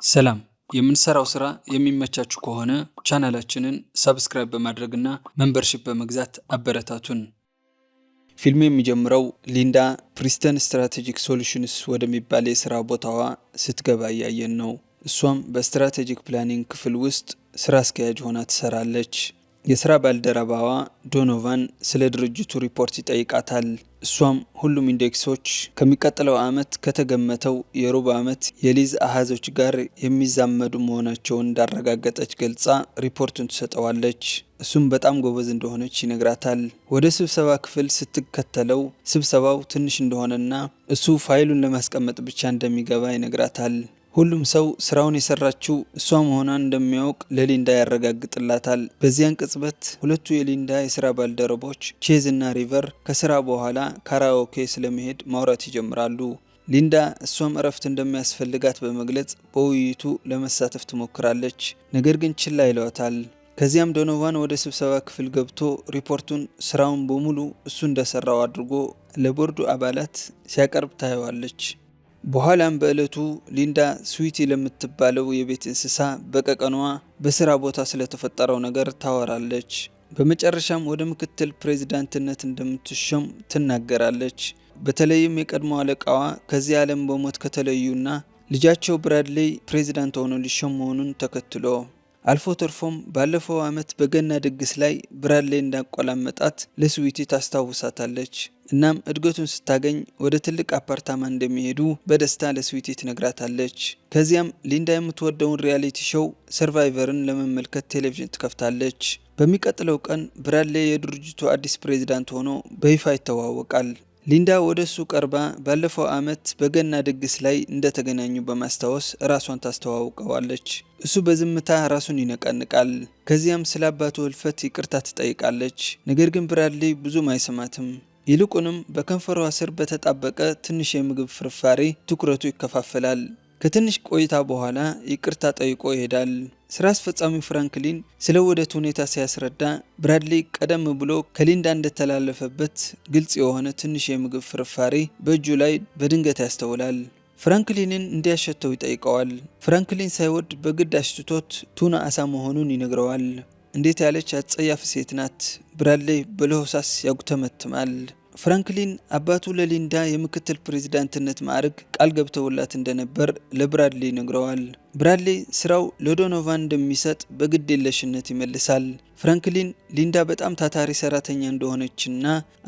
ሰላም የምንሰራው ስራ የሚመቻችሁ ከሆነ ቻናላችንን ሰብስክራይብ በማድረግና ሜምበርሺፕ በመግዛት አበረታቱን። ፊልሙ የሚጀምረው ሊንዳ ፕሪስተን ስትራቴጂክ ሶሉሽንስ ወደሚባል የስራ ቦታዋ ስትገባ እያየን ነው። እሷም በስትራቴጂክ ፕላኒንግ ክፍል ውስጥ ስራ አስኪያጅ ሆና ትሰራለች። የስራ ባልደረባዋ ዶኖቫን ስለ ድርጅቱ ሪፖርት ይጠይቃታል። እሷም ሁሉም ኢንዴክሶች ከሚቀጥለው ዓመት ከተገመተው የሩብ ዓመት የሊዝ አሃዞች ጋር የሚዛመዱ መሆናቸውን እንዳረጋገጠች ገልጻ ሪፖርቱን ትሰጠዋለች። እሱም በጣም ጎበዝ እንደሆነች ይነግራታል። ወደ ስብሰባ ክፍል ስትከተለው ስብሰባው ትንሽ እንደሆነና እሱ ፋይሉን ለማስቀመጥ ብቻ እንደሚገባ ይነግራታል። ሁሉም ሰው ስራውን የሰራችው እሷ መሆኗን እንደሚያውቅ ለሊንዳ ያረጋግጥላታል። በዚያን ቅጽበት ሁለቱ የሊንዳ የስራ ባልደረቦች ቼዝ እና ሪቨር ከስራ በኋላ ካራኦኬ ስለመሄድ ማውራት ይጀምራሉ። ሊንዳ እሷም እረፍት እንደሚያስፈልጋት በመግለጽ በውይይቱ ለመሳተፍ ትሞክራለች። ነገር ግን ችላ ይለዋታል። ከዚያም ዶኖቫን ወደ ስብሰባ ክፍል ገብቶ ሪፖርቱን ስራውን በሙሉ እሱ እንደሰራው አድርጎ ለቦርዱ አባላት ሲያቀርብ ታየዋለች። በኋላም በእለቱ ሊንዳ ስዊቲ ለምትባለው የቤት እንስሳ በቀቀኗ በስራ ቦታ ስለተፈጠረው ነገር ታወራለች። በመጨረሻም ወደ ምክትል ፕሬዝዳንትነት እንደምትሾም ትናገራለች። በተለይም የቀድሞ አለቃዋ ከዚህ ዓለም በሞት ከተለዩና ልጃቸው ብራድሊ ፕሬዝዳንት ሆኖ ሊሾም መሆኑን ተከትሎ አልፎ ተርፎም ባለፈው ዓመት በገና ድግስ ላይ ብራድሊ እንዳቆላመጣት ለስዊቲ ታስታውሳታለች። እናም እድገቱን ስታገኝ ወደ ትልቅ አፓርታማ እንደሚሄዱ በደስታ ለስዊቲ ትነግራታለች። ከዚያም ሊንዳ የምትወደውን ሪያሊቲ ሾው ሰርቫይቨርን ለመመልከት ቴሌቪዥን ትከፍታለች። በሚቀጥለው ቀን ብራድሊ የድርጅቱ አዲስ ፕሬዝዳንት ሆኖ በይፋ ይተዋወቃል። ሊንዳ ወደ እሱ ቀርባ ባለፈው ዓመት በገና ድግስ ላይ እንደተገናኙ በማስታወስ ራሷን ታስተዋውቀዋለች። እሱ በዝምታ ራሱን ይነቀንቃል። ከዚያም ስለ አባቱ ህልፈት ይቅርታ ትጠይቃለች። ነገር ግን ብራድሊ ብዙም አይሰማትም። ይልቁንም በከንፈሯ ስር በተጣበቀ ትንሽ የምግብ ፍርፋሪ ትኩረቱ ይከፋፈላል። ከትንሽ ቆይታ በኋላ ይቅርታ ጠይቆ ይሄዳል። ስራ አስፈጻሚው ፍራንክሊን ስለ ወደት ሁኔታ ሲያስረዳ ብራድሊ ቀደም ብሎ ከሊንዳ እንደተላለፈበት ግልጽ የሆነ ትንሽ የምግብ ፍርፋሪ በእጁ ላይ በድንገት ያስተውላል። ፍራንክሊንን እንዲያሸተው ይጠይቀዋል። ፍራንክሊን ሳይወድ በግድ አሽትቶት ቱና አሳ መሆኑን ይነግረዋል። እንዴት ያለች አጸያፍ ሴት ናት! ብራድሊ በለሆሳስ ያጉተመትማል። ፍራንክሊን አባቱ ለሊንዳ የምክትል ፕሬዝዳንትነት ማዕረግ ቃል ገብተውላት እንደነበር ለብራድሊ ይነግረዋል። ብራድሊ ስራው ለዶኖቫን እንደሚሰጥ በግድ የለሽነት ይመልሳል። ፍራንክሊን ሊንዳ በጣም ታታሪ ሰራተኛ እንደሆነችና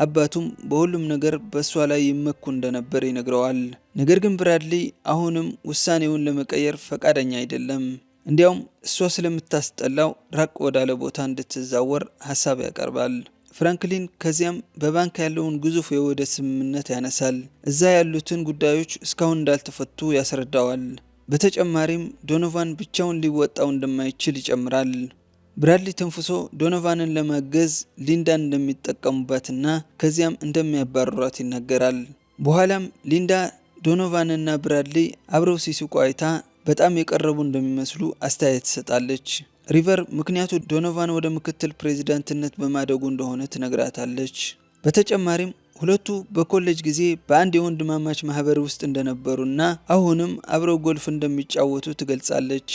አባቱም በሁሉም ነገር በእሷ ላይ ይመኩ እንደነበር ይነግረዋል። ነገር ግን ብራድሊ አሁንም ውሳኔውን ለመቀየር ፈቃደኛ አይደለም። እንዲያውም እሷ ስለምታስጠላው ራቅ ወዳለ ቦታ እንድትዛወር ሀሳብ ያቀርባል። ፍራንክሊን ከዚያም በባንክ ያለውን ግዙፍ የውህደት ስምምነት ያነሳል። እዛ ያሉትን ጉዳዮች እስካሁን እንዳልተፈቱ ያስረዳዋል። በተጨማሪም ዶኖቫን ብቻውን ሊወጣው እንደማይችል ይጨምራል። ብራድሊ ተንፍሶ ዶኖቫንን ለማገዝ ሊንዳን እንደሚጠቀሙባትና ከዚያም እንደሚያባርሯት ይናገራል። በኋላም ሊንዳ ዶኖቫንና ብራድሊ አብረው ሲስቁ አይታ በጣም የቀረቡ እንደሚመስሉ አስተያየት ትሰጣለች። ሪቨር ምክንያቱ ዶኖቫን ወደ ምክትል ፕሬዝዳንትነት በማደጉ እንደሆነ ትነግራታለች። በተጨማሪም ሁለቱ በኮሌጅ ጊዜ በአንድ የወንድማማች ማህበር ውስጥ እንደነበሩና አሁንም አብረው ጎልፍ እንደሚጫወቱ ትገልጻለች።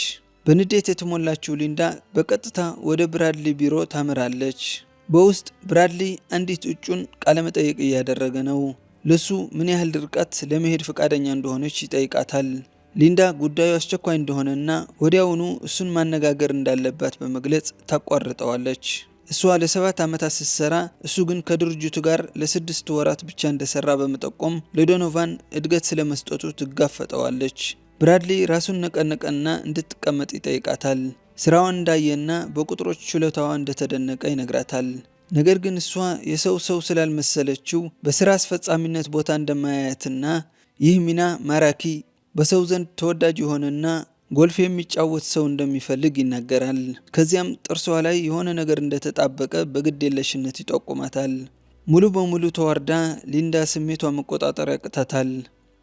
በንዴት የተሞላችው ሊንዳ በቀጥታ ወደ ብራድሊ ቢሮ ታመራለች። በውስጥ ብራድሊ አንዲት እጩን ቃለመጠይቅ እያደረገ ነው። ለሱ ምን ያህል ርቀት ለመሄድ ፈቃደኛ እንደሆነች ይጠይቃታል። ሊንዳ ጉዳዩ አስቸኳይ እንደሆነና ወዲያውኑ እሱን ማነጋገር እንዳለባት በመግለጽ ታቋርጠዋለች። እሷ ለ7 ዓመታት ስትሰራ እሱ ግን ከድርጅቱ ጋር ለ6 ወራት ብቻ እንደሰራ በመጠቆም ለዶኖቫን እድገት ስለመስጠቱ ትጋፈጠዋለች። ብራድሊ ራሱን ነቀነቀና እንድትቀመጥ ይጠይቃታል። ስራዋን እንዳየና በቁጥሮች ችሎታዋ እንደተደነቀ ይነግራታል። ነገር ግን እሷ የሰው ስላልመሰለችው በስራ አስፈጻሚነት ቦታ እንደማያያትና ይህ ሚና ማራኪ በሰው ዘንድ ተወዳጅ የሆነና ጎልፍ የሚጫወት ሰው እንደሚፈልግ ይናገራል። ከዚያም ጥርሷ ላይ የሆነ ነገር እንደተጣበቀ በግድ የለሽነት ይጠቁማታል። ሙሉ በሙሉ ተዋርዳ ሊንዳ ስሜቷ መቆጣጠር ያቅታታል።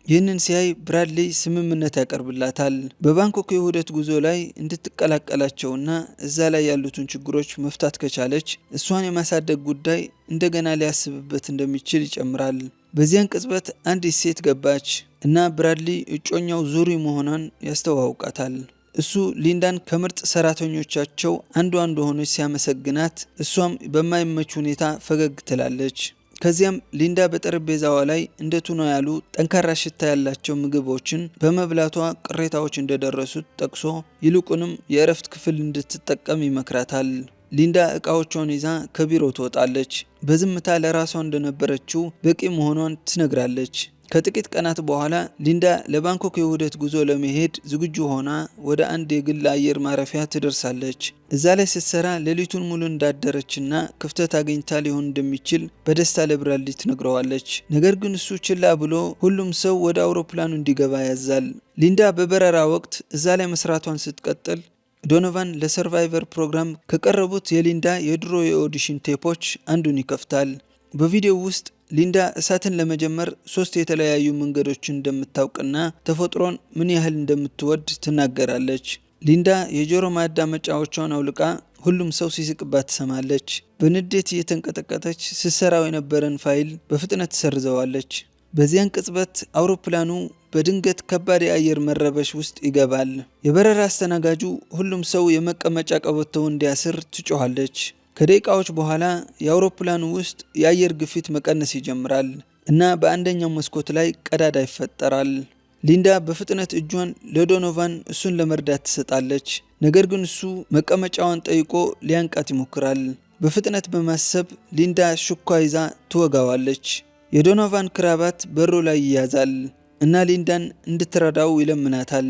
ይህንን ሲያይ ብራድሊ ስምምነት ያቀርብላታል። በባንኮክ የውህደት ጉዞ ላይ እንድትቀላቀላቸውና እዛ ላይ ያሉትን ችግሮች መፍታት ከቻለች እሷን የማሳደግ ጉዳይ እንደገና ሊያስብበት እንደሚችል ይጨምራል። በዚያን ቅጽበት አንዲት ሴት ገባች እና ብራድሊ እጮኛው ዙሪ መሆኗን ያስተዋውቃታል። እሱ ሊንዳን ከምርጥ ሰራተኞቻቸው አንዷ እንደሆነች ሲያመሰግናት እሷም በማይመች ሁኔታ ፈገግ ትላለች። ከዚያም ሊንዳ በጠረጴዛዋ ላይ እንደ ቱና ያሉ ጠንካራ ሽታ ያላቸው ምግቦችን በመብላቷ ቅሬታዎች እንደደረሱት ጠቅሶ ይልቁንም የእረፍት ክፍል እንድትጠቀም ይመክራታል። ሊንዳ እቃዎቿን ይዛ ከቢሮ ትወጣለች። በዝምታ ለራሷ እንደነበረችው በቂ መሆኗን ትነግራለች። ከጥቂት ቀናት በኋላ ሊንዳ ለባንኮክ የውህደት ጉዞ ለመሄድ ዝግጁ ሆና ወደ አንድ የግል አየር ማረፊያ ትደርሳለች። እዛ ላይ ስትሰራ ሌሊቱን ሙሉ እንዳደረችና ክፍተት አግኝታ ሊሆን እንደሚችል በደስታ ለብራድሊ ትነግረዋለች። ነገር ግን እሱ ችላ ብሎ ሁሉም ሰው ወደ አውሮፕላኑ እንዲገባ ያዛል። ሊንዳ በበረራ ወቅት እዛ ላይ መስራቷን ስትቀጥል ዶኖቫን ለሰርቫይቨር ፕሮግራም ከቀረቡት የሊንዳ የድሮ የኦዲሽን ቴፖች አንዱን ይከፍታል። በቪዲዮው ውስጥ ሊንዳ እሳትን ለመጀመር 3 የተለያዩ መንገዶችን እንደምታውቅና ተፈጥሮን ምን ያህል እንደምትወድ ትናገራለች። ሊንዳ የጆሮ ማዳመጫዎቿን አውልቃ ሁሉም ሰው ሲስቅባት ትሰማለች። በንዴት እየተንቀጠቀጠች ስትሰራው የነበረን ፋይል በፍጥነት ትሰርዘዋለች። በዚያን ቅጽበት አውሮፕላኑ በድንገት ከባድ የአየር መረበሽ ውስጥ ይገባል። የበረራ አስተናጋጁ ሁሉም ሰው የመቀመጫ ቀበቶው እንዲያስር ትጮኻለች። ከደቂቃዎች በኋላ የአውሮፕላኑ ውስጥ የአየር ግፊት መቀነስ ይጀምራል እና በአንደኛው መስኮት ላይ ቀዳዳ ይፈጠራል። ሊንዳ በፍጥነት እጇን ለዶኖቫን እሱን ለመርዳት ትሰጣለች። ነገር ግን እሱ መቀመጫዋን ጠይቆ ሊያንቃት ይሞክራል። በፍጥነት በማሰብ ሊንዳ ሹኳ ይዛ ትወጋዋለች። የዶኖቫን ክራባት በሩ ላይ ይያዛል እና ሊንዳን እንድትረዳው ይለምናታል።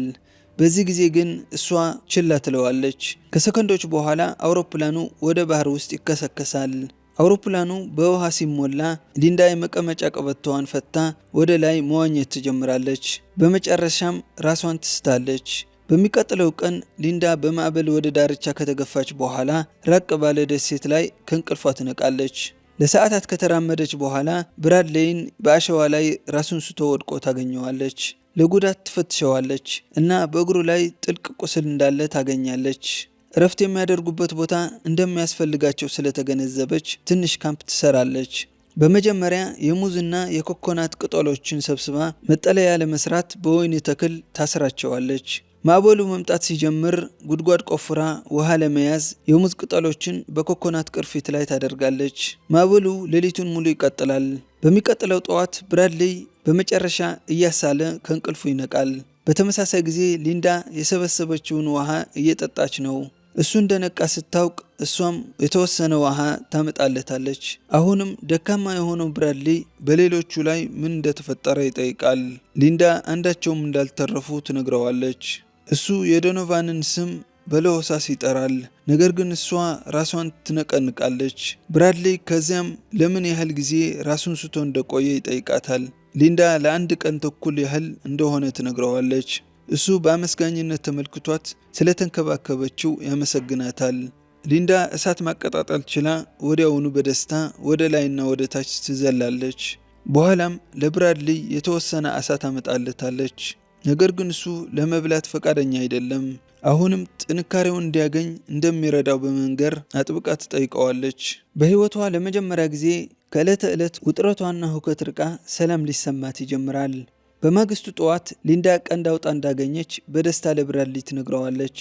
በዚህ ጊዜ ግን እሷ ችላ ትለዋለች። ከሰከንዶች በኋላ አውሮፕላኑ ወደ ባህር ውስጥ ይከሰከሳል። አውሮፕላኑ በውሃ ሲሞላ ሊንዳ የመቀመጫ ቀበቶዋን ፈታ ወደ ላይ መዋኘት ትጀምራለች። በመጨረሻም ራሷን ትስታለች። በሚቀጥለው ቀን ሊንዳ በማዕበል ወደ ዳርቻ ከተገፋች በኋላ ራቅ ባለ ደሴት ላይ ከእንቅልፏ ትነቃለች። ለሰዓታት ከተራመደች በኋላ ብራድሊን በአሸዋ ላይ ራሱን ስቶ ወድቆ ታገኘዋለች። ለጉዳት ትፈትሸዋለች እና በእግሩ ላይ ጥልቅ ቁስል እንዳለ ታገኛለች። እረፍት የሚያደርጉበት ቦታ እንደሚያስፈልጋቸው ስለተገነዘበች ትንሽ ካምፕ ትሰራለች። በመጀመሪያ የሙዝና የኮኮናት ቅጠሎችን ሰብስባ መጠለያ ለመስራት በወይን ተክል ታስራቸዋለች። ማዕበሉ መምጣት ሲጀምር ጉድጓድ ቆፍራ ውሃ ለመያዝ የሙዝ ቅጠሎችን በኮኮናት ቅርፊት ላይ ታደርጋለች። ማዕበሉ ሌሊቱን ሙሉ ይቀጥላል። በሚቀጥለው ጠዋት ብራድሊ በመጨረሻ እያሳለ ከእንቅልፉ ይነቃል። በተመሳሳይ ጊዜ ሊንዳ የሰበሰበችውን ውሃ እየጠጣች ነው። እሱ እንደነቃ ስታውቅ እሷም የተወሰነ ውሃ ታመጣለታለች። አሁንም ደካማ የሆነው ብራድሊ በሌሎቹ ላይ ምን እንደተፈጠረ ይጠይቃል። ሊንዳ አንዳቸውም እንዳልተረፉ ትነግረዋለች። እሱ የዶኖቫንን ስም በለሆሳስ ይጠራል። ነገር ግን እሷ ራሷን ትነቀንቃለች። ብራድሊ ከዚያም ለምን ያህል ጊዜ ራሱን ስቶ እንደቆየ ይጠይቃታል። ሊንዳ ለ1 ቀን ተኩል ያህል እንደሆነ ትነግረዋለች። እሱ በአመስጋኝነት ተመልክቷት ስለተንከባከበችው ያመሰግናታል። ሊንዳ እሳት ማቀጣጠል ችላ ወዲያውኑ በደስታ ወደ ላይና ወደ ታች ትዘላለች። በኋላም ለብራድሊ የተወሰነ አሳ ታመጣለታለች። ነገር ግን እሱ ለመብላት ፈቃደኛ አይደለም። አሁንም ጥንካሬውን እንዲያገኝ እንደሚረዳው በመንገር አጥብቃ ትጠይቀዋለች። በሕይወቷ ለመጀመሪያ ጊዜ ከዕለተ ዕለት ውጥረቷና ሁከት ርቃ ሰላም ሊሰማት ይጀምራል። በማግስቱ ጠዋት ሊንዳ ቀንድ አውጣ እንዳገኘች በደስታ ለብራድሊ ትነግረዋለች።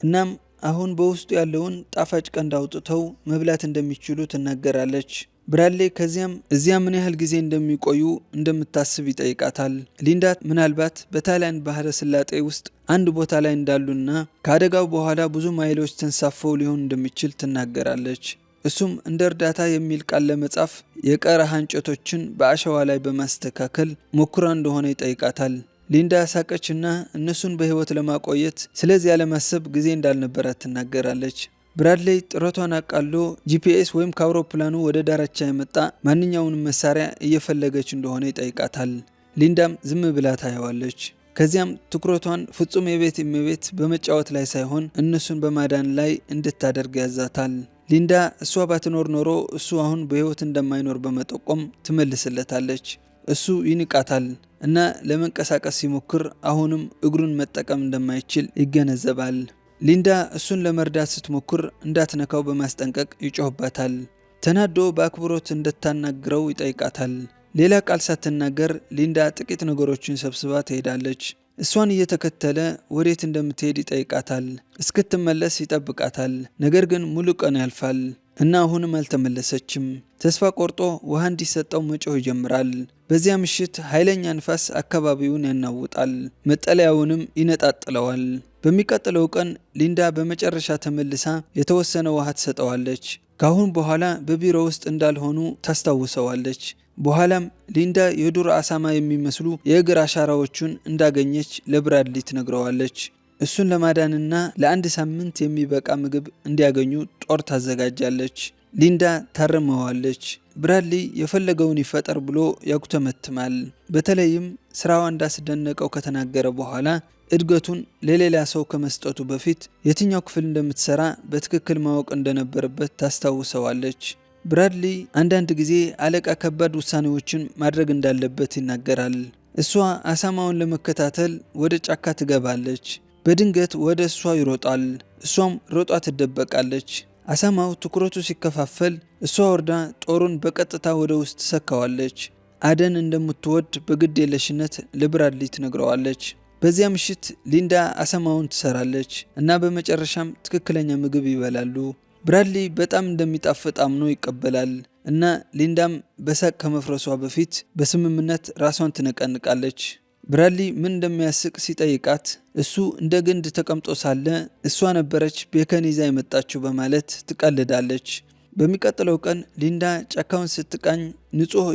እናም አሁን በውስጡ ያለውን ጣፋጭ ቀንድ አውጥተው መብላት እንደሚችሉ ትናገራለች። ብራድሊ ከዚያም እዚያ ምን ያህል ጊዜ እንደሚቆዩ እንደምታስብ ይጠይቃታል። ሊንዳ ምናልባት በታይላንድ ባህረ ሰላጤ ውስጥ አንድ ቦታ ላይ እንዳሉና ከአደጋው በኋላ ብዙ ማይሎች ተንሳፈው ሊሆን እንደሚችል ትናገራለች። እሱም እንደ እርዳታ የሚል ቃል ለመጻፍ የቀረሃ እንጨቶችን በአሸዋ ላይ በማስተካከል ሞክራ እንደሆነ ይጠይቃታል። ሊንዳ ሳቀችና እነሱን በሕይወት ለማቆየት ስለዚያ ለማሰብ ጊዜ እንዳልነበራት ትናገራለች። ብራድሊ ጥረቷን አቃሎ ጂፒኤስ ወይም ከአውሮፕላኑ ወደ ዳርቻ የመጣ ማንኛውንም መሳሪያ እየፈለገች እንደሆነ ይጠይቃታል። ሊንዳም ዝም ብላ ታየዋለች። ከዚያም ትኩረቷን ፍጹም የቤት እመቤት በመጫወት ላይ ሳይሆን እነሱን በማዳን ላይ እንድታደርግ ያዛታል። ሊንዳ እሷ ባትኖር ኖሮ እሱ አሁን በሕይወት እንደማይኖር በመጠቆም ትመልስለታለች። እሱ ይንቃታል እና ለመንቀሳቀስ ሲሞክር አሁንም እግሩን መጠቀም እንደማይችል ይገነዘባል። ሊንዳ እሱን ለመርዳት ስትሞክር እንዳትነካው በማስጠንቀቅ ይጮህባታል። ተናዶ በአክብሮት እንድታናግረው ይጠይቃታል። ሌላ ቃል ሳትናገር ሊንዳ ጥቂት ነገሮችን ሰብስባ ትሄዳለች። እሷን እየተከተለ ወዴት እንደምትሄድ ይጠይቃታል። እስክትመለስ ይጠብቃታል። ነገር ግን ሙሉ ቀን ያልፋል እና አሁንም አልተመለሰችም። ተስፋ ቆርጦ ውሃ እንዲሰጠው መጮህ ይጀምራል። በዚያ ምሽት ኃይለኛ ንፋስ አካባቢውን ያናውጣል፣ መጠለያውንም ይነጣጥለዋል። በሚቀጥለው ቀን ሊንዳ በመጨረሻ ተመልሳ የተወሰነ ውሃ ትሰጠዋለች። ካሁን በኋላ በቢሮ ውስጥ እንዳልሆኑ ታስታውሰዋለች። በኋላም ሊንዳ የዱር አሳማ የሚመስሉ የእግር አሻራዎቹን እንዳገኘች ለብራድሊ ትነግረዋለች። እሱን ለማዳንና ለአንድ ሳምንት የሚበቃ ምግብ እንዲያገኙ ጦር ታዘጋጃለች። ሊንዳ ታርመዋለች። ብራድሊ የፈለገውን ይፈጠር ብሎ ያጉተመትማል። በተለይም ስራዋ እንዳስደነቀው ከተናገረ በኋላ እድገቱን ለሌላ ሰው ከመስጠቱ በፊት የትኛው ክፍል እንደምትሰራ በትክክል ማወቅ እንደነበረበት ታስታውሰዋለች። ብራድሊ አንዳንድ ጊዜ አለቃ ከባድ ውሳኔዎችን ማድረግ እንዳለበት ይናገራል። እሷ አሳማውን ለመከታተል ወደ ጫካ ትገባለች። በድንገት ወደ እሷ ይሮጣል። እሷም ሮጧ ትደበቃለች። አሳማው ትኩረቱ ሲከፋፈል እሷ ወርዳ ጦሩን በቀጥታ ወደ ውስጥ ትሰካዋለች። አደን እንደምትወድ በግድ የለሽነት ለብራድሊ ትነግረዋለች። በዚያ ምሽት ሊንዳ አሳማውን ትሰራለች እና በመጨረሻም ትክክለኛ ምግብ ይበላሉ። ብራድሊ በጣም እንደሚጣፍጥ አምኖ ይቀበላል እና ሊንዳም በሳቅ ከመፍረሷ በፊት በስምምነት ራሷን ትነቀንቃለች። ብራድሊ ምን እንደሚያስቅ ሲጠይቃት እሱ እንደ ግንድ ተቀምጦ ሳለ እሷ ነበረች ቤከን ይዛ የመጣችው በማለት ትቀልዳለች። በሚቀጥለው ቀን ሊንዳ ጫካውን ስትቃኝ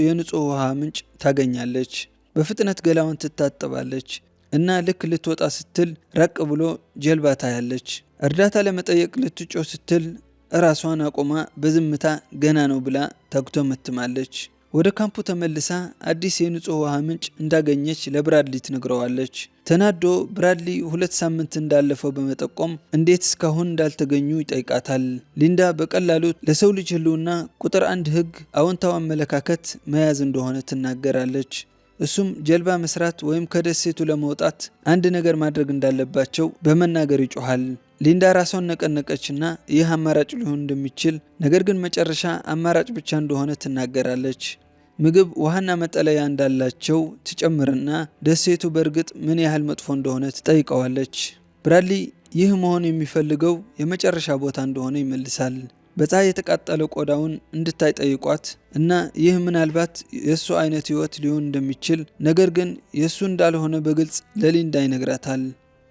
የንጹህ ውሃ ምንጭ ታገኛለች። በፍጥነት ገላውን ትታጠባለች እና ልክ ልትወጣ ስትል ራቅ ብሎ ጀልባ ታያለች። እርዳታ ለመጠየቅ ልትጮህ ስትል ራሷን አቆማ በዝምታ ገና ነው ብላ ታጉተመትማለች። ወደ ካምፑ ተመልሳ አዲስ የንጹህ ውሃ ምንጭ እንዳገኘች ለብራድሊ ትነግረዋለች። ተናዶ ብራድሊ 2 ሳምንት እንዳለፈው በመጠቆም እንዴት እስካሁን እንዳልተገኙ ይጠይቃታል። ሊንዳ በቀላሉ ለሰው ልጅ ሕልውና ቁጥር 1 ሕግ አዎንታዊ አመለካከት መያዝ እንደሆነ ትናገራለች። እሱም ጀልባ መስራት ወይም ከደሴቱ ለመውጣት አንድ ነገር ማድረግ እንዳለባቸው በመናገር ይጮሃል። ሊንዳ ራሷን ነቀነቀችና ይህ አማራጭ ሊሆን እንደሚችል ነገር ግን መጨረሻ አማራጭ ብቻ እንደሆነ ትናገራለች። ምግብ፣ ውሃና መጠለያ እንዳላቸው ትጨምርና ደሴቱ በእርግጥ ምን ያህል መጥፎ እንደሆነ ትጠይቀዋለች። ብራድሊ ይህ መሆን የሚፈልገው የመጨረሻ ቦታ እንደሆነ ይመልሳል። በፀሐይ የተቃጠለ ቆዳውን እንድታይ ጠይቋት እና ይህ ምናልባት የእሱ አይነት ህይወት ሊሆን እንደሚችል ነገር ግን የእሱ እንዳልሆነ በግልጽ ለሊንዳ ይነግራታል።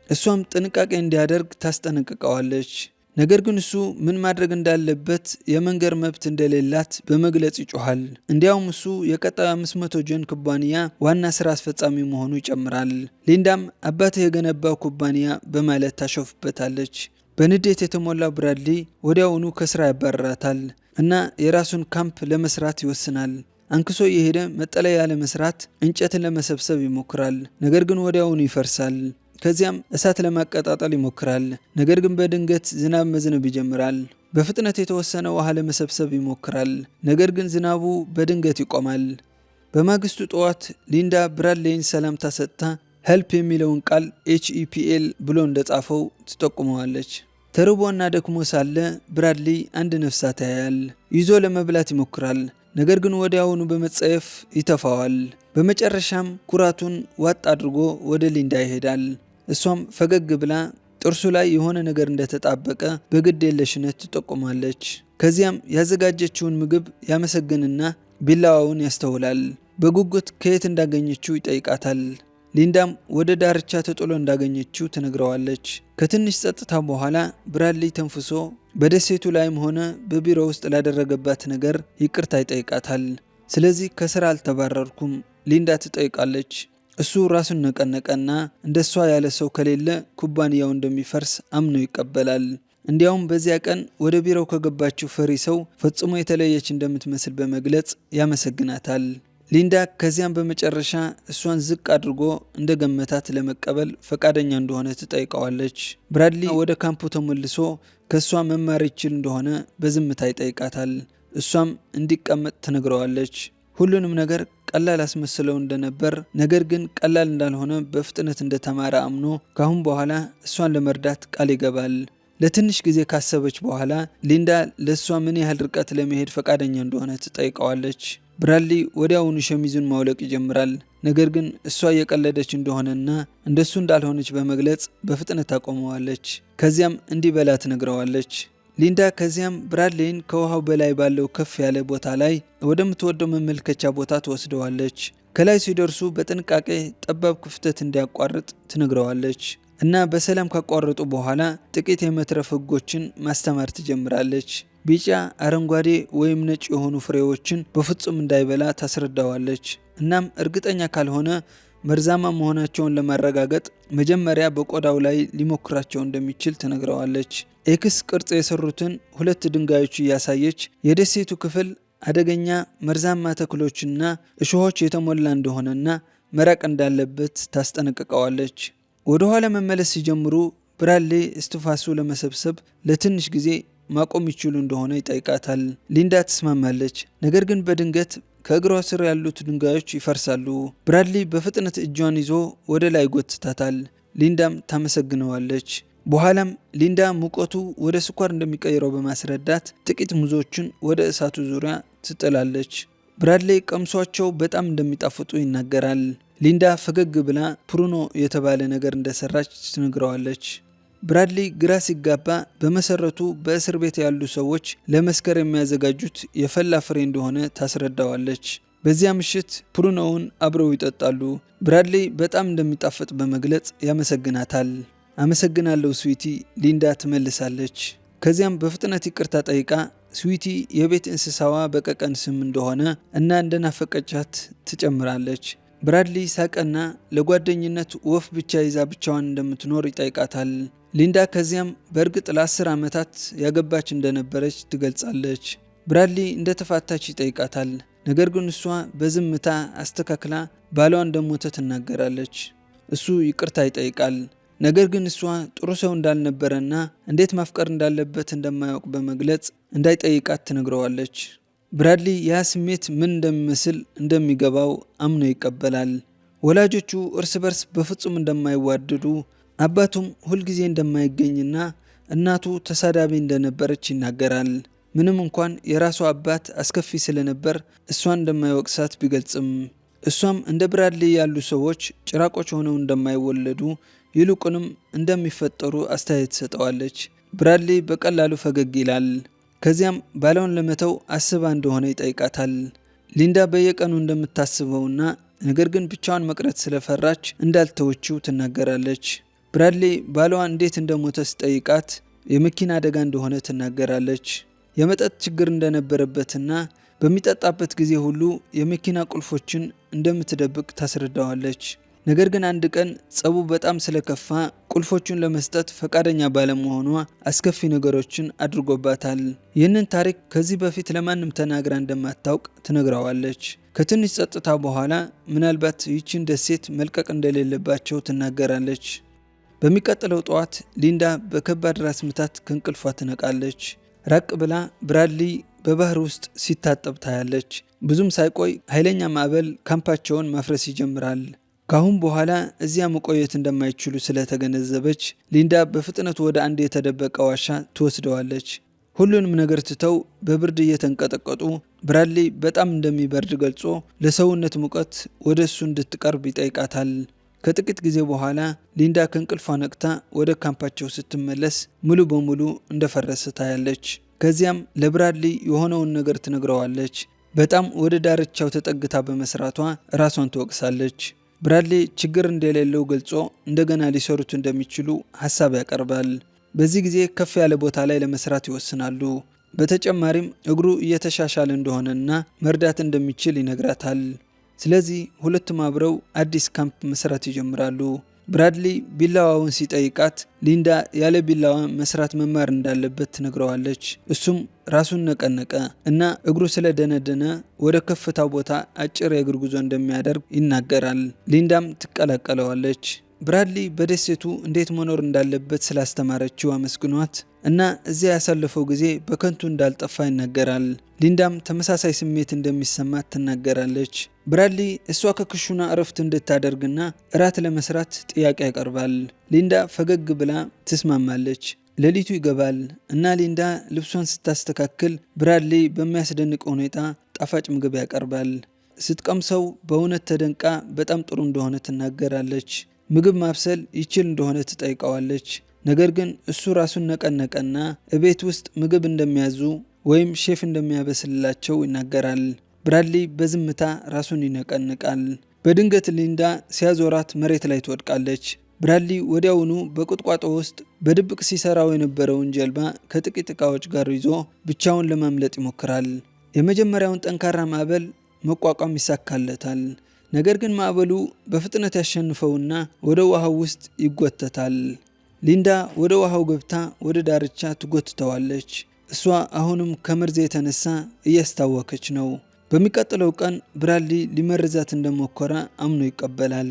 እሷም ጥንቃቄ እንዲያደርግ ታስጠነቅቀዋለች። ነገር ግን እሱ ምን ማድረግ እንዳለበት የመንገር መብት እንደሌላት በመግለጽ ይጮሃል። እንዲያውም እሱ የቀጣዩ 500 ጀን ኩባንያ ዋና ስራ አስፈጻሚ መሆኑ ይጨምራል። ሊንዳም አባትህ የገነባው ኩባንያ በማለት ታሾፍበታለች። በንዴት የተሞላው ብራድሊ ወዲያውኑ ከስራ ያባረራታል እና የራሱን ካምፕ ለመስራት ይወስናል። አንክሶ የሄደ መጠለያ ለመስራት እንጨትን ለመሰብሰብ ይሞክራል፣ ነገር ግን ወዲያውኑ ይፈርሳል። ከዚያም እሳት ለማቀጣጠል ይሞክራል፣ ነገር ግን በድንገት ዝናብ መዝነብ ይጀምራል። በፍጥነት የተወሰነ ውሃ ለመሰብሰብ ይሞክራል፣ ነገር ግን ዝናቡ በድንገት ይቆማል። በማግስቱ ጠዋት ሊንዳ ብራድሊን ሰላምታ ሰጥታ ሄልፕ የሚለውን ቃል HELP ብሎ እንደጻፈው ትጠቁመዋለች። ተርቦና ደክሞ ሳለ ብራድሊ አንድ ነፍሳት ያያል። ይዞ ለመብላት ይሞክራል፣ ነገር ግን ወዲያውኑ በመጸየፍ ይተፋዋል። በመጨረሻም ኩራቱን ዋጥ አድርጎ ወደ ሊንዳ ይሄዳል። እሷም ፈገግ ብላ ጥርሱ ላይ የሆነ ነገር እንደተጣበቀ በግድ የለሽነት ትጠቁማለች። ከዚያም ያዘጋጀችውን ምግብ ያመሰግንና ቢላዋውን ያስተውላል። በጉጉት ከየት እንዳገኘችው ይጠይቃታል። ሊንዳም ወደ ዳርቻ ተጥሎ እንዳገኘችው ትነግረዋለች። ከትንሽ ጸጥታ በኋላ ብራድሊ ተንፍሶ በደሴቱ ላይም ሆነ በቢሮ ውስጥ ላደረገባት ነገር ይቅርታ ይጠይቃታል። ስለዚህ ከስራ አልተባረርኩም ሊንዳ ትጠይቃለች። እሱ ራሱን ነቀነቀና እንደሷ ያለ ሰው ከሌለ ኩባንያው እንደሚፈርስ አምኖ ይቀበላል። እንዲያውም በዚያ ቀን ወደ ቢሮው ከገባችው ፈሪ ሰው ፈጽሞ የተለየች እንደምትመስል በመግለጽ ያመሰግናታል። ሊንዳ ከዚያም በመጨረሻ እሷን ዝቅ አድርጎ እንደገመታት ለመቀበል ፈቃደኛ እንደሆነ ትጠይቀዋለች። ብራድሊ ወደ ካምፑ ተመልሶ ከእሷ መማር ይችል እንደሆነ በዝምታ ይጠይቃታል። እሷም እንዲቀመጥ ትነግረዋለች። ሁሉንም ነገር ቀላል አስመስለው እንደነበር ነገር ግን ቀላል እንዳልሆነ በፍጥነት እንደተማረ አምኖ ካሁን በኋላ እሷን ለመርዳት ቃል ይገባል። ለትንሽ ጊዜ ካሰበች በኋላ ሊንዳ ለእሷ ምን ያህል ርቀት ለመሄድ ፈቃደኛ እንደሆነ ትጠይቀዋለች። ብራድሊ ወዲያውኑ ሸሚዙን ማውለቅ ይጀምራል። ነገር ግን እሷ እየቀለደች እንደሆነና እንደሱ እንዳልሆነች በመግለጽ በፍጥነት ታቆመዋለች። ከዚያም እንዲበላ ትነግረዋለች። ሊንዳ ከዚያም ብራድሊን ከውሃው በላይ ባለው ከፍ ያለ ቦታ ላይ ወደምትወደው መመልከቻ ቦታ ትወስደዋለች። ከላይ ሲደርሱ በጥንቃቄ ጠባብ ክፍተት እንዲያቋርጥ ትነግረዋለች እና በሰላም ካቋረጡ በኋላ ጥቂት የመትረፍ ህጎችን ማስተማር ትጀምራለች። ቢጫ፣ አረንጓዴ ወይም ነጭ የሆኑ ፍሬዎችን በፍጹም እንዳይበላ ታስረዳዋለች። እናም እርግጠኛ ካልሆነ መርዛማ መሆናቸውን ለማረጋገጥ መጀመሪያ በቆዳው ላይ ሊሞክራቸው እንደሚችል ትነግረዋለች። ኤክስ ቅርጽ የሰሩትን 2 ድንጋዮች እያሳየች የደሴቱ ክፍል አደገኛ መርዛማ ተክሎችና እሾሆች የተሞላ እንደሆነና መራቅ እንዳለበት ታስጠነቅቀዋለች። ወደ ኋላ መመለስ ሲጀምሩ ብራድሊ እስትንፋሱ ለመሰብሰብ ለትንሽ ጊዜ ማቆም ይችሉ እንደሆነ ይጠይቃታል። ሊንዳ ትስማማለች። ነገር ግን በድንገት ከእግሯ ስር ያሉት ድንጋዮች ይፈርሳሉ። ብራድሊ በፍጥነት እጇን ይዞ ወደ ላይ ጎትታታል። ሊንዳም ታመሰግነዋለች። በኋላም ሊንዳ ሙቀቱ ወደ ስኳር እንደሚቀይረው በማስረዳት ጥቂት ሙዞችን ወደ እሳቱ ዙሪያ ትጥላለች። ብራድሊ ቀምሷቸው በጣም እንደሚጣፍጡ ይናገራል። ሊንዳ ፈገግ ብላ ፕሩኖ የተባለ ነገር እንደሰራች ትነግረዋለች። ብራድሊ ግራ ሲጋባ በመሰረቱ በእስር ቤት ያሉ ሰዎች ለመስከር የሚያዘጋጁት የፈላ ፍሬ እንደሆነ ታስረዳዋለች። በዚያ ምሽት ፕሩኖውን አብረው ይጠጣሉ። ብራድሊ በጣም እንደሚጣፍጥ በመግለጽ ያመሰግናታል። አመሰግናለሁ ስዊቲ፣ ሊንዳ ትመልሳለች። ከዚያም በፍጥነት ይቅርታ ጠይቃ ስዊቲ የቤት እንስሳዋ በቀቀን ስም እንደሆነ እና እንደናፈቀቻት ትጨምራለች። ብራድሊ ሳቀና ለጓደኝነት ወፍ ብቻ ይዛ ብቻዋን እንደምትኖር ይጠይቃታል። ሊንዳ ከዚያም በእርግጥ ለ10 ዓመታት ያገባች እንደነበረች ትገልጻለች። ብራድሊ እንደተፋታች ይጠይቃታል። ነገር ግን እሷ በዝምታ አስተካክላ ባሏ እንደሞተ ትናገራለች። እሱ ይቅርታ ይጠይቃል። ነገር ግን እሷ ጥሩ ሰው እንዳልነበረና እንዴት ማፍቀር እንዳለበት እንደማያውቅ በመግለጽ እንዳይጠይቃት ትነግረዋለች። ብራድሊ ያ ስሜት ምን እንደሚመስል እንደሚገባው አምኖ ይቀበላል። ወላጆቹ እርስ በርስ በፍጹም እንደማይዋደዱ፣ አባቱም ሁልጊዜ እንደማይገኝና እናቱ ተሳዳቢ እንደነበረች ይናገራል። ምንም እንኳን የራሱ አባት አስከፊ ስለነበር እሷን እንደማይወቅሳት ቢገልጽም፣ እሷም እንደ ብራድሊ ያሉ ሰዎች ጭራቆች ሆነው እንደማይወለዱ ይልቁንም እንደሚፈጠሩ አስተያየት ሰጠዋለች። ብራድሊ በቀላሉ ፈገግ ይላል። ከዚያም ባሏን ለመተው አስባ እንደሆነ ይጠይቃታል። ሊንዳ በየቀኑ እንደምታስበውና ነገር ግን ብቻዋን መቅረት ስለፈራች እንዳልተወችው ትናገራለች። ብራድሊ ባሏ እንዴት እንደሞተ ስጠይቃት የመኪና አደጋ እንደሆነ ትናገራለች። የመጠጥ ችግር እንደነበረበትና በሚጠጣበት ጊዜ ሁሉ የመኪና ቁልፎችን እንደምትደብቅ ታስረዳዋለች። ነገር ግን አንድ ቀን ጸቡ በጣም ስለከፋ ቁልፎቹን ለመስጠት ፈቃደኛ ባለመሆኗ አስከፊ ነገሮችን አድርጎባታል። ይህንን ታሪክ ከዚህ በፊት ለማንም ተናግራ እንደማታውቅ ትነግረዋለች። ከትንሽ ጸጥታ በኋላ ምናልባት ይህችን ደሴት መልቀቅ እንደሌለባቸው ትናገራለች። በሚቀጥለው ጠዋት ሊንዳ በከባድ ራስ ምታት ከእንቅልፏ ትነቃለች። ራቅ ብላ ብራድሊ በባህር ውስጥ ሲታጠብ ታያለች። ብዙም ሳይቆይ ኃይለኛ ማዕበል ካምፓቸውን ማፍረስ ይጀምራል። ካሁን በኋላ እዚያ መቆየት እንደማይችሉ ስለተገነዘበች ሊንዳ በፍጥነት ወደ አንድ የተደበቀ ዋሻ ትወስደዋለች። ሁሉንም ነገር ትተው በብርድ እየተንቀጠቀጡ ብራድሊ በጣም እንደሚበርድ ገልጾ ለሰውነት ሙቀት ወደ እሱ እንድትቀርብ ይጠይቃታል። ከጥቂት ጊዜ በኋላ ሊንዳ ከእንቅልፏ ነቅታ ወደ ካምፓቸው ስትመለስ ሙሉ በሙሉ እንደፈረሰ ታያለች። ከዚያም ለብራድሊ የሆነውን ነገር ትነግረዋለች። በጣም ወደ ዳርቻው ተጠግታ በመስራቷ ራሷን ትወቅሳለች። ብራድሊ ችግር እንደሌለው ገልጾ እንደገና ሊሰሩት እንደሚችሉ ሀሳብ ያቀርባል። በዚህ ጊዜ ከፍ ያለ ቦታ ላይ ለመስራት ይወስናሉ። በተጨማሪም እግሩ እየተሻሻለ እንደሆነና መርዳት እንደሚችል ይነግራታል። ስለዚህ ሁለቱም አብረው አዲስ ካምፕ መስራት ይጀምራሉ። ብራድሊ ቢላዋውን ሲጠይቃት ሊንዳ ያለ ቢላዋ መስራት መማር እንዳለበት ትነግረዋለች። እሱም ራሱን ነቀነቀ እና እግሩ ስለደነደነ ወደ ከፍታው ቦታ አጭር የእግር ጉዞ እንደሚያደርግ ይናገራል። ሊንዳም ትቀላቀለዋለች። ብራድሊ በደሴቱ እንዴት መኖር እንዳለበት ስላስተማረችው አመስግኗት እና እዚያ ያሳለፈው ጊዜ በከንቱ እንዳልጠፋ ይናገራል። ሊንዳም ተመሳሳይ ስሜት እንደሚሰማት ትናገራለች። ብራድሊ እሷ ከክሹና እረፍት እንድታደርግና እራት ለመስራት ጥያቄ ያቀርባል። ሊንዳ ፈገግ ብላ ትስማማለች። ሌሊቱ ይገባል እና ሊንዳ ልብሷን ስታስተካክል ብራድሊ በሚያስደንቅ ሁኔታ ጣፋጭ ምግብ ያቀርባል። ስትቀምሰው በእውነት ተደንቃ በጣም ጥሩ እንደሆነ ትናገራለች። ምግብ ማብሰል ይችል እንደሆነ ትጠይቀዋለች። ነገር ግን እሱ ራሱን ነቀነቀና እቤት ውስጥ ምግብ እንደሚያዙ ወይም ሼፍ እንደሚያበስልላቸው ይናገራል። ብራድሊ በዝምታ ራሱን ይነቀንቃል። በድንገት ሊንዳ ሲያዞራት መሬት ላይ ትወድቃለች። ብራድሊ ወዲያውኑ በቁጥቋጦ ውስጥ በድብቅ ሲሰራው የነበረውን ጀልባ ከጥቂት ዕቃዎች ጋር ይዞ ብቻውን ለማምለጥ ይሞክራል። የመጀመሪያውን ጠንካራ ማዕበል መቋቋም ይሳካለታል። ነገር ግን ማዕበሉ በፍጥነት ያሸንፈውና ወደ ውሃው ውስጥ ይጎተታል። ሊንዳ ወደ ውሃው ገብታ ወደ ዳርቻ ትጎትተዋለች። እሷ አሁንም ከመርዝ የተነሳ እያስታወከች ነው። በሚቀጥለው ቀን ብራድሊ ሊመርዛት እንደሞከረ አምኖ ይቀበላል።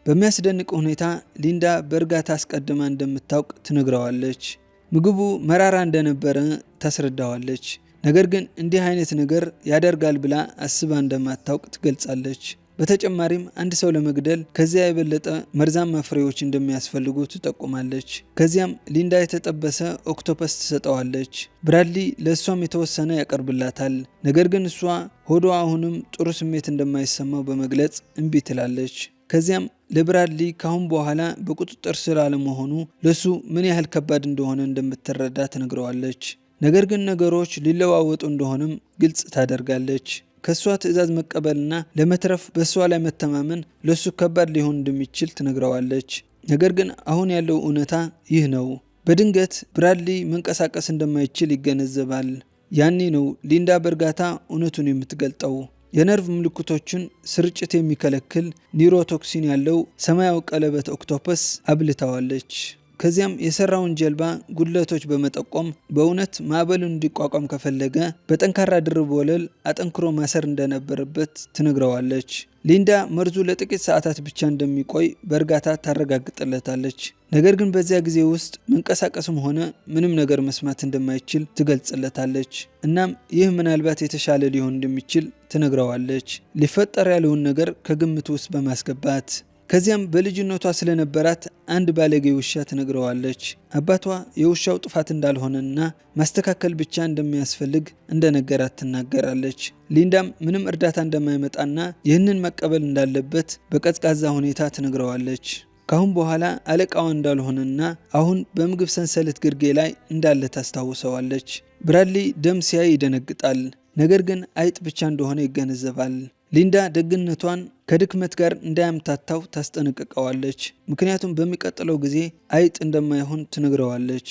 በሚያስደንቅ ሁኔታ ሊንዳ በእርጋታ አስቀድማ እንደምታውቅ ትነግረዋለች። ምግቡ መራራ እንደነበረ ታስረዳዋለች። ነገር ግን እንዲህ አይነት ነገር ያደርጋል ብላ አስባ እንደማታውቅ ትገልጻለች። በተጨማሪም አንድ ሰው ለመግደል ከዚያ የበለጠ መርዛማ ፍሬዎች እንደሚያስፈልጉ ትጠቁማለች። ከዚያም ሊንዳ የተጠበሰ ኦክቶፐስ ትሰጠዋለች። ብራድሊ ለእሷም የተወሰነ ያቀርብላታል። ነገር ግን እሷ ሆዷ አሁንም ጥሩ ስሜት እንደማይሰማው በመግለጽ እምቢ ትላለች። ከዚያም ለብራድሊ ካሁን በኋላ በቁጥጥር ስር አለመሆኑ ለሱ ምን ያህል ከባድ እንደሆነ እንደምትረዳ ትነግረዋለች። ነገር ግን ነገሮች ሊለዋወጡ እንደሆነም ግልጽ ታደርጋለች። ከሷ ትዕዛዝ መቀበልና ለመትረፍ በሷ ላይ መተማመን ለሱ ከባድ ሊሆን እንደሚችል ትነግረዋለች። ነገር ግን አሁን ያለው እውነታ ይህ ነው። በድንገት ብራድሊ መንቀሳቀስ እንደማይችል ይገነዘባል። ያኔ ነው ሊንዳ በእርጋታ እውነቱን የምትገልጠው። የነርቭ ምልክቶችን ስርጭት የሚከለክል ኒውሮቶክሲን ያለው ሰማያዊ ቀለበት ኦክቶፐስ አብልታዋለች። ከዚያም የሰራውን ጀልባ ጉድለቶች በመጠቆም በእውነት ማዕበሉን እንዲቋቋም ከፈለገ በጠንካራ ድርብ ወለል አጠንክሮ ማሰር እንደነበረበት ትነግረዋለች። ሊንዳ መርዙ ለጥቂት ሰዓታት ብቻ እንደሚቆይ በእርጋታ ታረጋግጥለታለች። ነገር ግን በዚያ ጊዜ ውስጥ መንቀሳቀስም ሆነ ምንም ነገር መስማት እንደማይችል ትገልጽለታለች። እናም ይህ ምናልባት የተሻለ ሊሆን እንደሚችል ትነግረዋለች፣ ሊፈጠር ያለውን ነገር ከግምት ውስጥ በማስገባት። ከዚያም በልጅነቷ ስለነበራት አንድ ባለጌ ውሻ ትነግረዋለች። አባቷ የውሻው ጥፋት እንዳልሆነና ማስተካከል ብቻ እንደሚያስፈልግ እንደነገራት ትናገራለች። ሊንዳም ምንም እርዳታ እንደማይመጣና ይህንን መቀበል እንዳለበት በቀዝቃዛ ሁኔታ ትነግረዋለች። ካሁን በኋላ አለቃዋ እንዳልሆነና አሁን በምግብ ሰንሰለት ግርጌ ላይ እንዳለ ታስታውሰዋለች። ብራድሊ ደም ሲያይ ይደነግጣል። ነገር ግን አይጥ ብቻ እንደሆነ ይገነዘባል። ሊንዳ ደግነቷን ከድክመት ጋር እንዳያምታታው ታስጠነቅቀዋለች። ምክንያቱም በሚቀጥለው ጊዜ አይጥ እንደማይሆን ትነግረዋለች።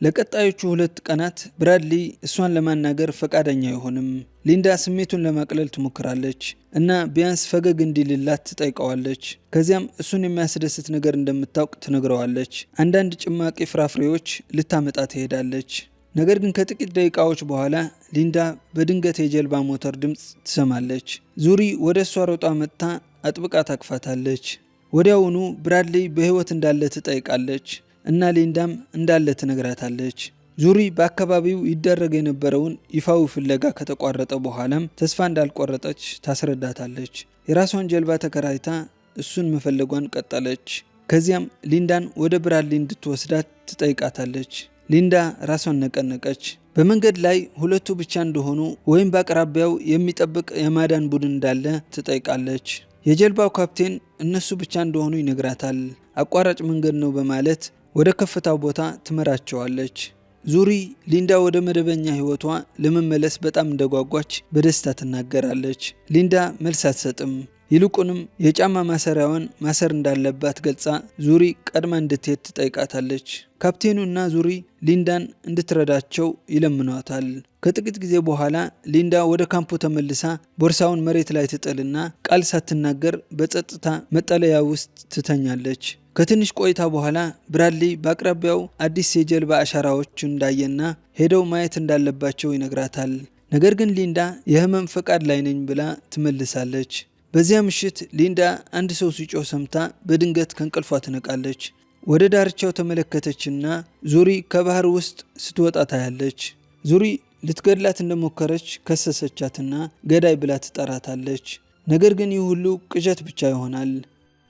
ለቀጣዮቹ 2 ቀናት ብራድሊ እሷን ለማናገር ፈቃደኛ አይሆንም። ሊንዳ ስሜቱን ለማቅለል ትሞክራለች እና ቢያንስ ፈገግ እንዲልላት ትጠይቀዋለች። ከዚያም እሱን የሚያስደስት ነገር እንደምታውቅ ትነግረዋለች። አንዳንድ ጭማቂ ፍራፍሬዎች ልታመጣ ትሄዳለች። ነገር ግን ከጥቂት ደቂቃዎች በኋላ ሊንዳ በድንገት የጀልባ ሞተር ድምፅ ትሰማለች። ዙሪ ወደ እሷ ሮጣ መጥታ አጥብቃ ታቅፋታለች። ወዲያውኑ ብራድሊ በሕይወት እንዳለ ትጠይቃለች እና ሊንዳም እንዳለ ትነግራታለች። ዙሪ በአካባቢው ይደረግ የነበረውን ይፋዊ ፍለጋ ከተቋረጠ በኋላም ተስፋ እንዳልቆረጠች ታስረዳታለች። የራሷን ጀልባ ተከራይታ እሱን መፈለጓን ቀጠለች። ከዚያም ሊንዳን ወደ ብራድሊ እንድትወስዳት ትጠይቃታለች። ሊንዳ ራሷን ነቀነቀች። በመንገድ ላይ ሁለቱ ብቻ እንደሆኑ ወይም በአቅራቢያው የሚጠብቅ የማዳን ቡድን እንዳለ ትጠይቃለች። የጀልባው ካፕቴን እነሱ ብቻ እንደሆኑ ይነግራታል። አቋራጭ መንገድ ነው በማለት ወደ ከፍታው ቦታ ትመራቸዋለች። ዙሪ ሊንዳ ወደ መደበኛ ሕይወቷ ለመመለስ በጣም እንደጓጓች በደስታ ትናገራለች። ሊንዳ መልስ አትሰጥም። ይልቁንም የጫማ ማሰሪያዋን ማሰር እንዳለባት ገልጻ ዙሪ ቀድማ እንድትሄድ ትጠይቃታለች። ካፕቴኑ እና ዙሪ ሊንዳን እንድትረዳቸው ይለምኗታል። ከጥቂት ጊዜ በኋላ ሊንዳ ወደ ካምፑ ተመልሳ ቦርሳውን መሬት ላይ ትጥልና ቃል ሳትናገር በጸጥታ መጠለያ ውስጥ ትተኛለች። ከትንሽ ቆይታ በኋላ ብራድሊ በአቅራቢያው አዲስ የጀልባ አሻራዎች እንዳየና ሄደው ማየት እንዳለባቸው ይነግራታል። ነገር ግን ሊንዳ የህመም ፈቃድ ላይ ነኝ ብላ ትመልሳለች። በዚያ ምሽት ሊንዳ አንድ ሰው ሲጮህ ሰምታ በድንገት ከእንቅልፏ ትነቃለች። ወደ ዳርቻው ተመለከተችና ዙሪ ከባህር ውስጥ ስትወጣ ታያለች። ዙሪ ልትገድላት እንደሞከረች ከሰሰቻትና ገዳይ ብላ ትጠራታለች። ነገር ግን ይህ ሁሉ ቅዠት ብቻ ይሆናል።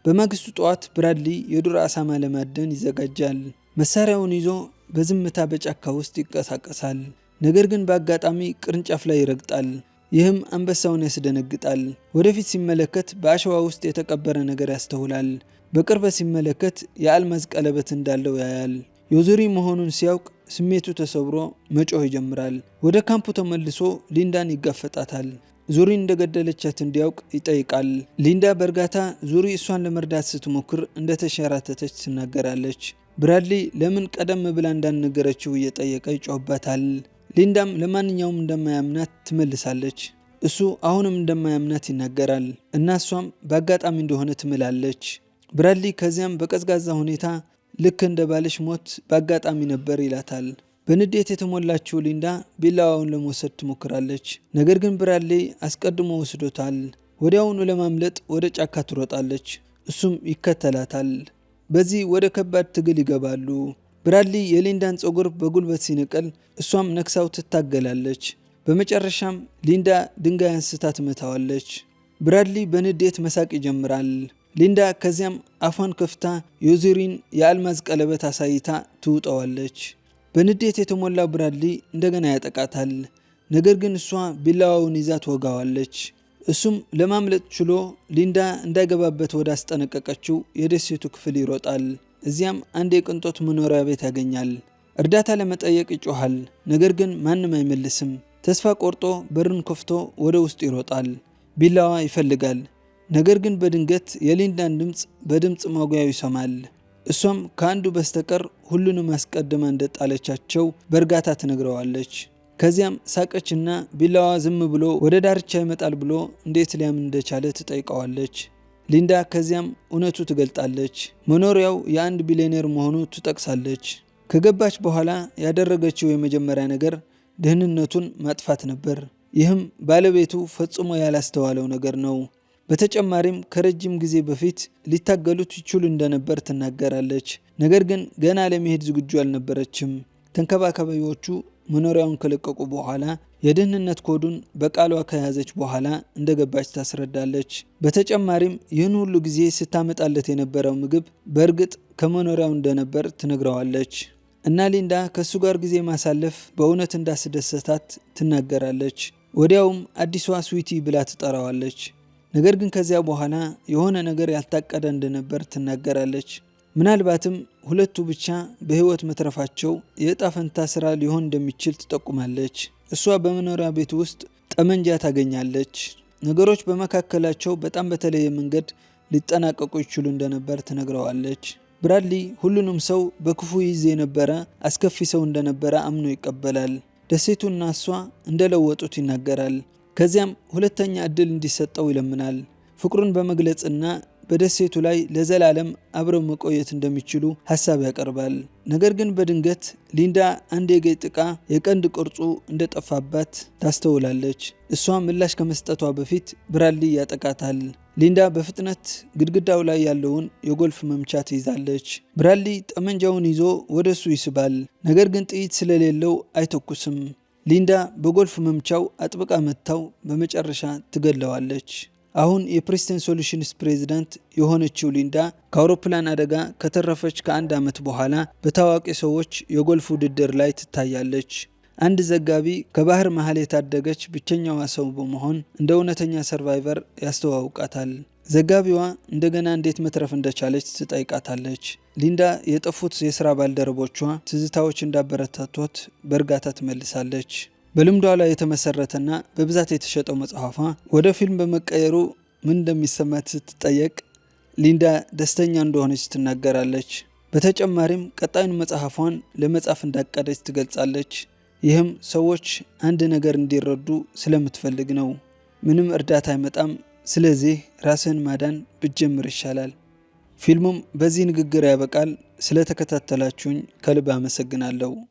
በማግስቱ ጠዋት ብራድሊ የዱር አሳማ ለማደን ይዘጋጃል። መሳሪያውን ይዞ በዝምታ በጫካ ውስጥ ይንቀሳቀሳል። ነገር ግን በአጋጣሚ ቅርንጫፍ ላይ ይረግጣል። ይህም አንበሳውን ያስደነግጣል። ወደፊት ሲመለከት በአሸዋ ውስጥ የተቀበረ ነገር ያስተውላል። በቅርበት ሲመለከት የአልማዝ ቀለበት እንዳለው ያያል። ዮዙሪ መሆኑን ሲያውቅ ስሜቱ ተሰብሮ መጮህ ይጀምራል። ወደ ካምፑ ተመልሶ ሊንዳን ይጋፈጣታል። ዙሪ እንደገደለቻት እንዲያውቅ ይጠይቃል። ሊንዳ በእርጋታ ዙሪ እሷን ለመርዳት ስትሞክር እንደተሸራተተች ትናገራለች። ብራድሊ ለምን ቀደም ብላ እንዳልነገረችው እየጠየቀ ይጮህባታል። ሊንዳም ለማንኛውም እንደማያምናት ትመልሳለች። እሱ አሁንም እንደማያምናት ይናገራል እና እሷም በአጋጣሚ እንደሆነ ትምላለች። ብራድሊ ከዚያም በቀዝቃዛ ሁኔታ ልክ እንደ ባልሽ ሞት በአጋጣሚ ነበር ይላታል። በንዴት የተሞላችው ሊንዳ ቢላዋውን ለመውሰድ ትሞክራለች። ነገር ግን ብራድሊ አስቀድሞ ወስዶታል። ወዲያውኑ ለማምለጥ ወደ ጫካ ትሮጣለች። እሱም ይከተላታል። በዚህ ወደ ከባድ ትግል ይገባሉ። ብራድሊ የሊንዳን ፀጉር በጉልበት ሲነቀል እሷም ነክሳው ትታገላለች። በመጨረሻም ሊንዳ ድንጋይ አንስታ ትመታዋለች። ብራድሊ በንዴት መሳቅ ይጀምራል። ሊንዳ ከዚያም አፏን ከፍታ ዮዙሪን የአልማዝ ቀለበት አሳይታ ትውጠዋለች። በንዴት የተሞላው ብራድሊ እንደገና ያጠቃታል። ነገር ግን እሷ ቢላዋውን ይዛ ትወጋዋለች። እሱም ለማምለጥ ችሎ ሊንዳ እንዳይገባበት ወደ አስጠነቀቀችው የደሴቱ ክፍል ይሮጣል። እዚያም አንድ የቅንጦት መኖሪያ ቤት ያገኛል። እርዳታ ለመጠየቅ ይጮሃል። ነገር ግን ማንም አይመልስም። ተስፋ ቆርጦ በርን ከፍቶ ወደ ውስጥ ይሮጣል። ቢላዋ ይፈልጋል። ነገር ግን በድንገት የሊንዳን ድምፅ በድምፅ ማጉያው ይሰማል። እሷም ከአንዱ በስተቀር ሁሉንም አስቀድማ እንደጣለቻቸው በእርጋታ ትነግረዋለች። ከዚያም ሳቀችና ቢላዋ ዝም ብሎ ወደ ዳርቻ ይመጣል ብሎ እንዴት ሊያምን እንደቻለ ትጠይቀዋለች። ሊንዳ ከዚያም እውነቱ ትገልጣለች። መኖሪያው የአንድ ቢሊዮኔር መሆኑ ትጠቅሳለች። ከገባች በኋላ ያደረገችው የመጀመሪያ ነገር ደህንነቱን ማጥፋት ነበር። ይህም ባለቤቱ ፈጽሞ ያላስተዋለው ነገር ነው። በተጨማሪም ከረጅም ጊዜ በፊት ሊታገሉት ይችሉ እንደነበር ትናገራለች። ነገር ግን ገና ለመሄድ ዝግጁ አልነበረችም። ተንከባካቢዎቹ መኖሪያውን ከለቀቁ በኋላ የደህንነት ኮዱን በቃሏ ከያዘች በኋላ እንደገባች ታስረዳለች። በተጨማሪም ይህን ሁሉ ጊዜ ስታመጣለት የነበረው ምግብ በእርግጥ ከመኖሪያው እንደነበር ትነግረዋለች እና ሊንዳ ከእሱ ጋር ጊዜ ማሳለፍ በእውነት እንዳስደሰታት ትናገራለች። ወዲያውም አዲሷ ስዊቲ ብላ ትጠራዋለች። ነገር ግን ከዚያ በኋላ የሆነ ነገር ያልታቀደ እንደነበር ትናገራለች። ምናልባትም ሁለቱ ብቻ በህይወት መትረፋቸው የእጣ ፈንታ ስራ ሊሆን እንደሚችል ትጠቁማለች። እሷ በመኖሪያ ቤት ውስጥ ጠመንጃ ታገኛለች። ነገሮች በመካከላቸው በጣም በተለየ መንገድ ሊጠናቀቁ ይችሉ እንደነበር ትነግረዋለች። ብራድሊ ሁሉንም ሰው በክፉ ይዝ የነበረ አስከፊ ሰው እንደነበረ አምኖ ይቀበላል። ደሴቱና እሷ እንደለወጡት ይናገራል። ከዚያም ሁለተኛ እድል እንዲሰጠው ይለምናል። ፍቅሩን በመግለጽና በደሴቱ ላይ ለዘላለም አብረው መቆየት እንደሚችሉ ሀሳብ ያቀርባል። ነገር ግን በድንገት ሊንዳ አንድ የጌጥ ዕቃ የቀንድ ቅርጹ እንደጠፋባት ታስተውላለች። እሷ ምላሽ ከመስጠቷ በፊት ብራድሊ ያጠቃታል። ሊንዳ በፍጥነት ግድግዳው ላይ ያለውን የጎልፍ መምቻ ትይዛለች። ብራድሊ ጠመንጃውን ይዞ ወደ እሱ ይስባል። ነገር ግን ጥይት ስለሌለው አይተኩስም። ሊንዳ በጎልፍ መምቻው አጥብቃ መታው በመጨረሻ ትገለዋለች። አሁን የፕሪስተን ሶሉሽንስ ፕሬዝዳንት የሆነችው ሊንዳ ከአውሮፕላን አደጋ ከተረፈች ከአንድ ዓመት በኋላ በታዋቂ ሰዎች የጎልፍ ውድድር ላይ ትታያለች። አንድ ዘጋቢ ከባህር መሃል የታደገች ብቸኛዋ ሰው በመሆን እንደ እውነተኛ ሰርቫይቨር ያስተዋውቃታል። ዘጋቢዋ እንደገና እንዴት መትረፍ እንደቻለች ትጠይቃታለች። ሊንዳ የጠፉት የሥራ ባልደረቦቿ ትዝታዎች እንዳበረታቷት በእርጋታ ትመልሳለች። በልምዷ ላይ የተመሰረተና በብዛት የተሸጠው መጽሐፏ ወደ ፊልም በመቀየሩ ምን እንደሚሰማት ስትጠየቅ ሊንዳ ደስተኛ እንደሆነች ትናገራለች። በተጨማሪም ቀጣዩን መጽሐፏን ለመጻፍ እንዳቀደች ትገልጻለች። ይህም ሰዎች አንድ ነገር እንዲረዱ ስለምትፈልግ ነው። ምንም እርዳታ አይመጣም፣ ስለዚህ ራስን ማዳን ብትጀምር ይሻላል። ፊልሙም በዚህ ንግግር ያበቃል። ስለተከታተላችሁኝ ከልብ አመሰግናለሁ።